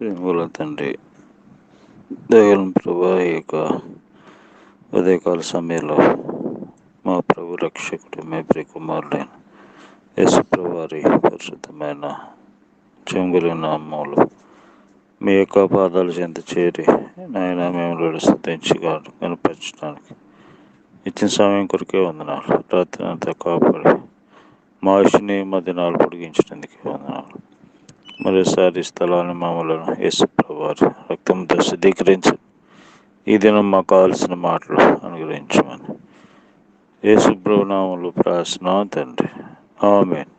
ప్రేమగల తండ్రి, దయగల ప్రభా, ఈ యొక్క ఉదయకాల సమయంలో మా ప్రభు రక్షకుడు మీ ప్రియకుమారుడైన యేసుప్రభు వారి పరిశుద్ధమైన చెంగుల నామములు మీ యొక్క పాదాలు చెంత చేరి నాయన మేము స్తుతించగా కనపరచడానికి ఇచ్చిన సమయం కొరికే వందనాలు. రాత్రి అంతా కాపాడి మా ఆయుష్ని మా దినాలు పొడిగించడానికి వందనాలు. మరోసారి స్థలాన్ని మామూలను యేసుప్రభు వారి రక్తంతో శుద్ధీకరించి ఈ దినం మాకు కావాల్సిన మాటలు అనుగ్రహించమని యేసుప్రభు నామములో ప్రార్థన తండ్రి, ఆమేన్.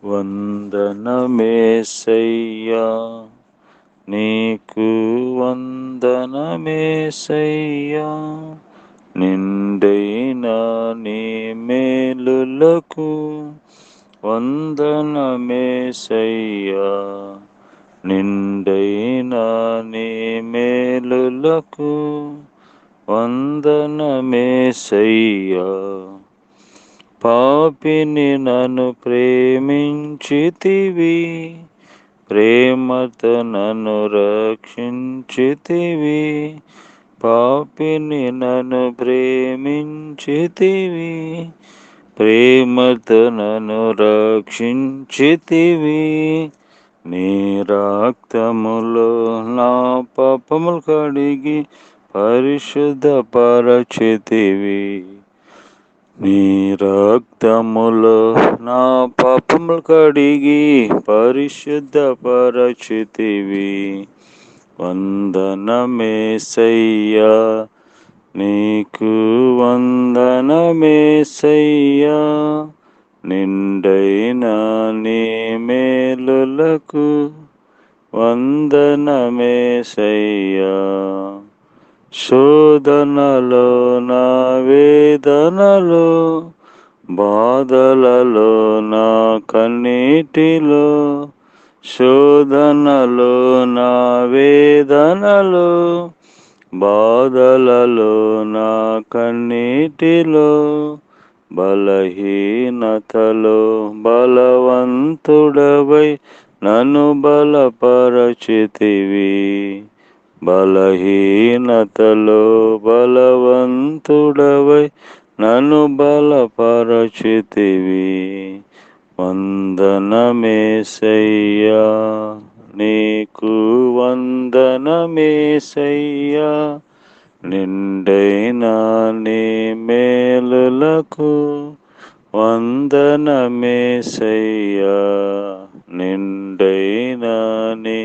వందనమేసయ్యా, నీకు వందనమేసయ్యా, నిండైన నీ మేలులకు వందనమేసయ్యా, నిండైన నీ మేలులకు వందనమేసయ్యా. పాపిని నన్ను ప్రేమించితివి, ప్రేమతో నన్ను రక్షించితివి. పాపిని నన్ను ప్రేమించితివి, ప్రేమతో నన్ను రక్షించితివి. నీ రక్తములో నా పాపములు కడిగి పరిశుద్ధపరచితివి. నీ రక్తములో నా పాపములు కడిగి పరిశుద్ధపరచితివి. వందనమేసయ్యా, నీకు వందనమేసయ్యా, నిండైన నీ మేలులకు వందనమేసయ్యా. శోధనలో నా వేదనలో, బాధలలో నా కన్నీటిలో, శోధనలో నా వేదనలో, బాధలలో నా కన్నీటిలో, బలహీనతలో బలవంతుడవై నన్ను బలపరచితివి. బలహీనతలో బలవంతుడవై నన్ను బలపరచితివి. వందనమేసయ్యా, నీకు వందనమేసయ్యా, నిండైన నీ మేలులకు వందనమేసయ్యా, నిండైన నీ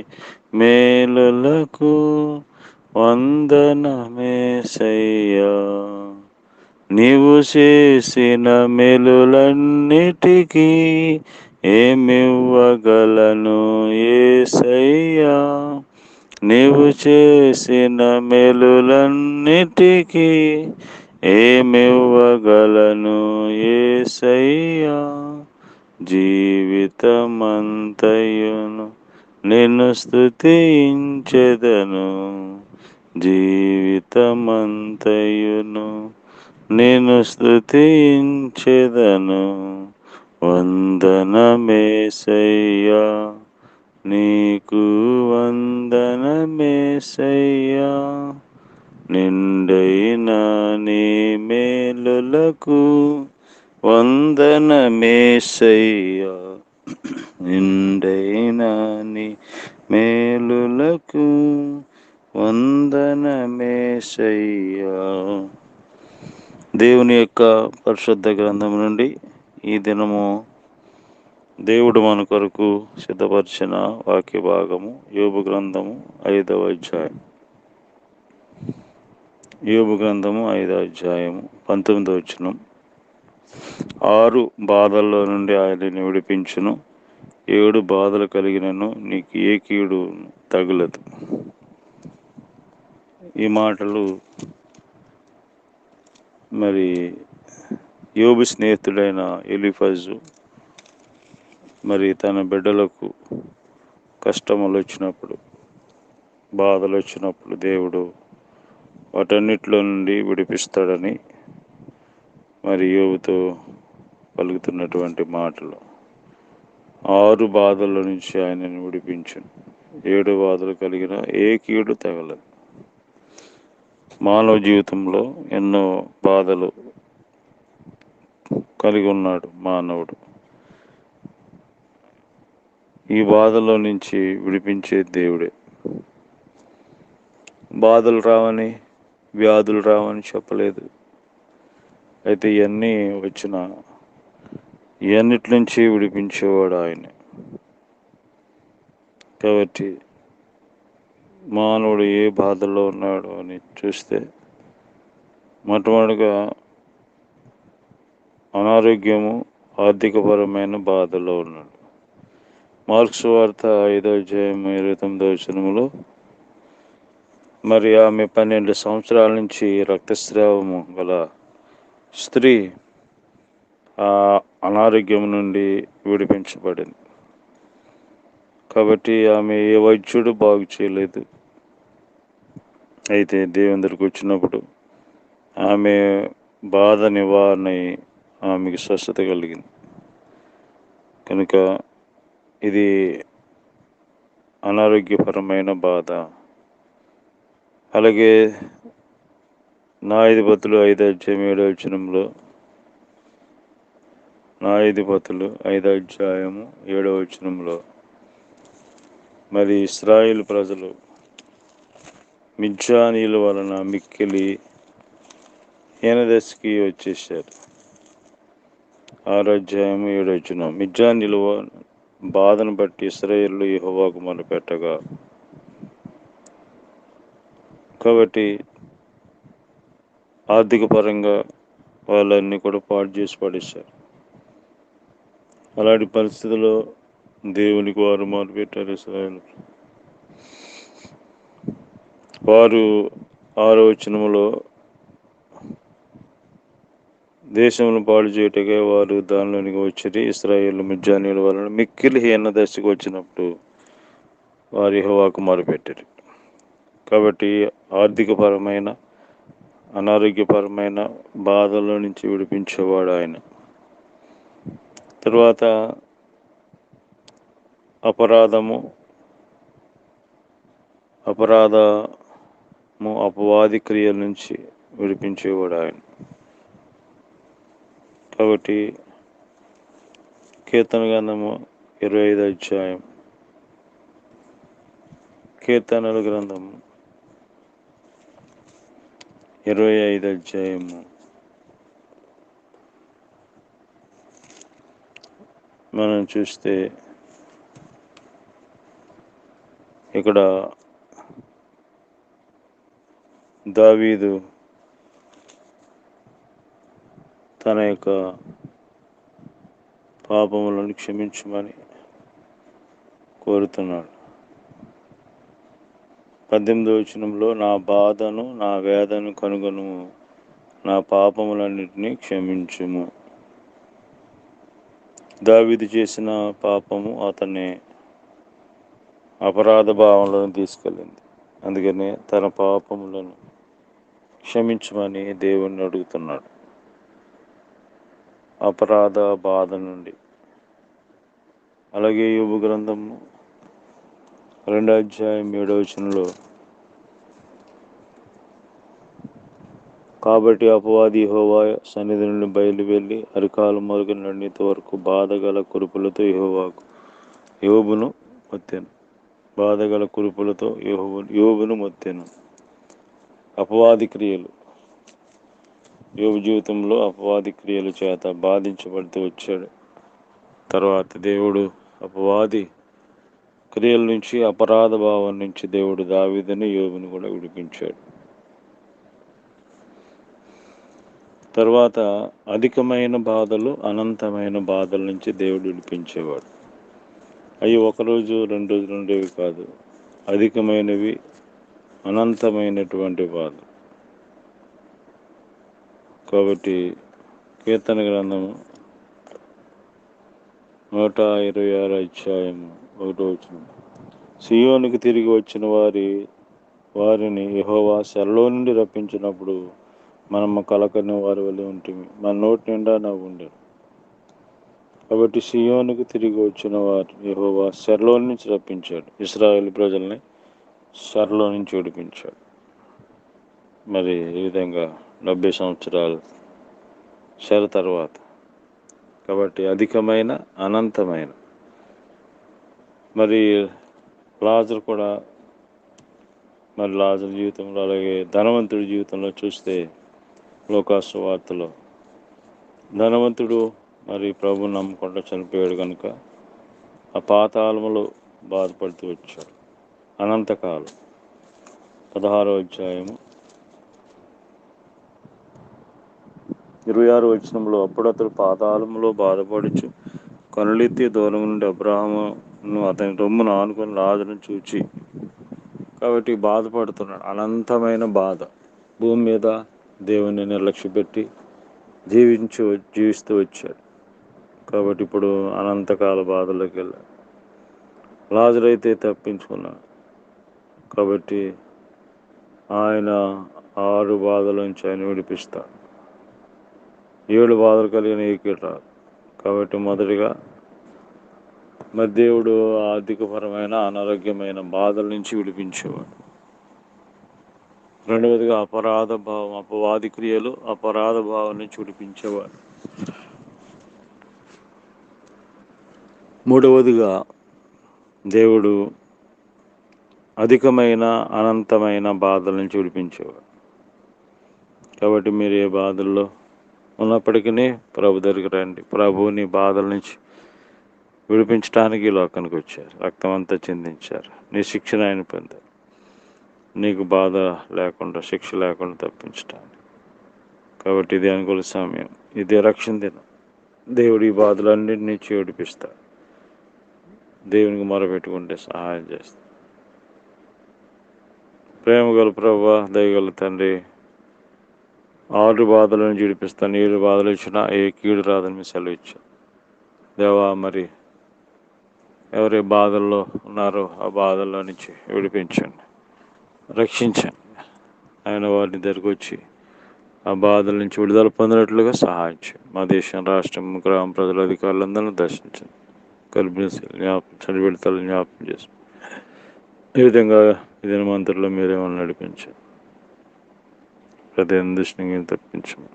మేలులకు వందనమేసయ్యా. నీవు చేసిన మేలులన్నిటికీ ఏమివ్వగలను యేసయ్యా. నీవు చేసిన మేలులన్నిటికీ ఏమివ్వగలను యేసయ్యా. జీవితమంతయును నిన్ను స్తుతించెదను, జీవితమంతయును నిన్ను స్తుతించెదను. వందనమేసయ్యా, నీకు వందనమేసయ్యా, నిండైన నీ మేలులకు వందనమేసయ్యా, నిండైన నీ మేలులకు వందనమేసయ్యా. దేవుని యొక్క పరిశుద్ధ గ్రంథం నుండి ఈ దినము దేవుడు మన కొరకు సిద్ధపరిచిన వాక్య భాగము యోబు గ్రంథము 5వ అధ్యాయం. యోబు గ్రంథము 5వ అధ్యాయము 19వ వచనం. 6 బాధల్లో నుండి ఆయనని విడిపించును, 7 బాధలు కలిగినను నీకు ఏ కీడు తగులదు. ఈ మాటలు మరి యోబు స్నేహితుడైన ఎలీఫజు మరి తన బిడ్డలకు కష్టములు వచ్చినప్పుడు, బాధలు వచ్చినప్పుడు దేవుడు వాటన్నిటిలో నుండి విడిపిస్తాడని మరి యోబుతో పలుకుతున్నటువంటి మాటలు. 6 బాధల నుంచి ఆయనను విడిపించును. 7 బాధలు కలిగిన ఏ కీడు తగలదు. మానవ జీవితంలో ఎన్నో బాధలు కలిగి ఉన్నాడు మానవుడు. ఈ బాధల్లో నుంచి విడిపించే దేవుడే. బాధలు రావని, వ్యాధులు రావని చెప్పలేదు. అయితే ఇవన్నీ వచ్చిన ఇవన్నిటి నుంచి విడిపించేవాడు ఆయన. కాబట్టి మానవుడు ఏ బాధల్లో ఉన్నాడు అని చూస్తే మొట్టమొదటిగా అనారోగ్యము, ఆర్థికపరమైన బాధల్లో ఉన్నాడు. మార్క్స్ వార్త 5:29 మరి ఆమె 12 సంవత్సరాల నుంచి రక్తస్రావము గల స్త్రీ ఆ అనారోగ్యం నుండి విడిపించబడింది. కాబట్టి ఆమె ఏ వైద్యుడు బాగు చేయలేదు. అయితే దేవుని దగ్గరికి వచ్చినప్పుడు ఆమె బాధ నివారణ ఆమెకి స్వస్థత కలిగింది. కనుక ఇది అనారోగ్యపరమైన బాధ. అలాగే న్యాయాధిపతులు 5:7 న్యాయాధిపతులు 5:7 మరి ఇశ్రాయేలు ప్రజలు మిద్యానీయుల వలన మిక్కిలి హీనదశకి వచ్చేసారు. 6:7 మిద్యానీయుల బాధను బట్టి ఇశ్రాయేలు యెహోవాకు మొరపెట్టగా, కాబట్టి ఆర్థిక పరంగా వాళ్ళన్నీ కూడా పాడు చేసి పడేశారు. అలాంటి పరిస్థితుల్లో దేవునికి వారు మొరపెట్టారు. ఇశ్రాయేలు వారు 6వ దేశంలో పాడు చేయటగా వారు దానిలోనికి వచ్చి ఇశ్రాయేలు మిద్యానీయుల వలన మిక్కిలి హీన దశకు వచ్చినప్పుడు వారు యెహోవాకు మొరపెట్టారు. కాబట్టి ఆర్థికపరమైన, అనారోగ్యపరమైన బాధల నుంచి విడిపించేవాడు ఆయన. తర్వాత అపవాది క్రియల నుంచి విడిపించేవాడు ఆయన. కాబట్టి కీర్తన గ్రంథము 25 కీర్తనల గ్రంథము 25 మనం చూస్తే ఇక్కడ దావీదు తన యొక్క పాపములను క్షమించమని కోరుతున్నాడు. 18 నా బాధను, నా వేదను కనుగొను, నా పాపములన్నిటినీ క్షమించుము. దావీదు చేసిన పాపము అతన్ని అపరాధ భావంలోకి తీసుకెళ్ళింది. అందుకనే తన పాపములను క్షమించమని దేవుణ్ణి అడుగుతున్నాడు. అపరాధ బాధ నుండి. అలాగే యోబు గ్రంథము 2:7 కాబట్టి అపవాది యెహోవా సన్నిధి నుండి బయలు వెళ్ళి అరికాలు మొదలుగు నడినెత్తి వరకు బాధగల కురుపులతో యోబును మొత్తెను. బాధగల కురుపులతో యోబును మొత్తెను. అపవాది క్రియలు. యోబు జీవితంలో అపవాది క్రియల చేత బాధించబడుతూ వచ్చాడు. తర్వాత దేవుడు అపవాది క్రియల నుంచి, అపరాధ భావం నుంచి దేవుడు దావీదుని, యోబుని కూడా విడిపించాడు. తర్వాత అధికమైన బాధలు, అనంతమైన బాధల నుంచి దేవుడు విడిపించేవాడు. అవి 1 రోజు 2 రోజులు ఉండేవి కాదు. అధికమైనవి, అనంతమైనటువంటి బాధ. కాబట్టి కీర్తన గ్రంథము 126 సియోనుకు తిరిగి వచ్చిన వారిని యెహోవా చెరలో నుండి రప్పించినప్పుడు మనము కలకని వారి వలె ఉంటుంది. మన నోటి నిండా నవ్వు ఉండేది. కాబట్టి సియోనుకు తిరిగి వచ్చిన వారు యెహోవా చెరలో నుంచి రప్పించాడు. ఇశ్రాయేలు ప్రజల్ని చెరలో నుంచి విడిపించాడు. మరి ఈ విధంగా 70 సంవత్సరాలు చెర తర్వాత, కాబట్టి అధికమైన అనంతమైన. మరి లాజరు కూడా, మరి లాజరు జీవితంలో, అలాగే ధనవంతుడి జీవితంలో చూస్తే లోకాసు వార్తలో ధనవంతుడు మరి ప్రభు నమ్మకుండా చనిపోయాడు కనుక ఆ పాతాళములో బాధపడుతూ వచ్చాడు అనంతకాలం. 16వ అధ్యాయము 26వ వచనంలో, అప్పుడు అతడు పాతాళములో బాధపడుచు కనులెత్తి దూరం నుండి అబ్రహామును అతని రొమ్మును ఆనుకొని లాజరును చూచి, కాబట్టి బాధపడుతున్నాడు. అనంతమైన బాధ. భూమి మీద దేవుని నిర్లక్ష్యపెట్టి జీవిస్తూ వచ్చాడు. కాబట్టి ఇప్పుడు అనంతకాల బాధలోకి వెళ్ళాడు. లాజరు అయితే తప్పించుకున్నాడు. కాబట్టి ఆయన 6 బాధల నుంచి ఆయన విడిపిస్తాడు. 7 బాధలు కలిగిన ఏకీడు రాదు. కాబట్టి మొదటిగా మరి దేవుడు ఆర్థికపరమైన అనారోగ్యమైన బాధల నుంచి విడిపించేవాడు. రెండవదిగా అపరాధ భావం, అపవాది క్రియలు, అపరాధ భావం నుంచి విడిపించేవాడు. మూడవదిగా దేవుడు అధికమైన అనంతమైన బాధల నుంచి విడిపించేవాడు. కాబట్టి మీరు ఏ బాధల్లో ఉన్నప్పటికీ ప్రభు దగ్గరికి రండి. ప్రభువుని బాధల నుంచి విడిపించడానికి ఈ లోకానికి వచ్చారు. రక్తం అంతా చిందించారు. నీ శిక్షను ఆయన పొందారు. నీకు బాధ లేకుండా, శిక్ష లేకుండా తప్పించడానికి. కాబట్టి ఇది అనుకూల సమయం. ఇదే రక్షణ దినం. దేవుడు ఈ బాధలన్నింటి నుంచి విడిపిస్తాడు. దేవునికి మొరపెట్టుకుంటే సహాయం చేస్తాడు. ప్రేమ గల ప్రభువా, దయగల తండ్రి, 6 బాధల నుంచి విడిపిస్తాను. 7 బాధలు ఇచ్చినా ఏ కీడు రాదని మీ సెలవు ఇచ్చాను. దేవా, మరి ఎవరి బాధల్లో ఉన్నారో ఆ బాధల్లో నుంచి విడిపించండి, రక్షించండి. ఆయన వారిని దగ్గరికి వచ్చి ఆ బాధల నుంచి విడుదల పొందినట్లుగా సహాయం చేయండి. మా దేశం, రాష్ట్రం, గ్రామ ప్రజల అధికారులందరినీ దర్శించండి. గర్భిణీలు జ్ఞాపకం, చనిబిడతలు జ్ఞాపకం చేసి ఈ విధంగా ఇదే మంత్రులు మీరేమన్నా నడిపించండి. ప్రతి దృష్టిని తప్పించండి.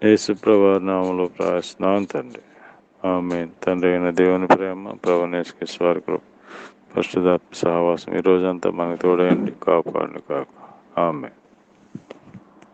యేసు ప్రభు నామములో ప్రార్థిస్తున్నాను తండ్రి. ఆమేన్. తండ్రి అయిన దేవుని ప్రేమ, ప్రభువైన యేసుక్రీస్తు వారి కృప, పరిశుద్ధాత్మ సహవాసం ఈ రోజంతా మనకు తోడయండి, కాపాడండి కాక. ఆమేన్.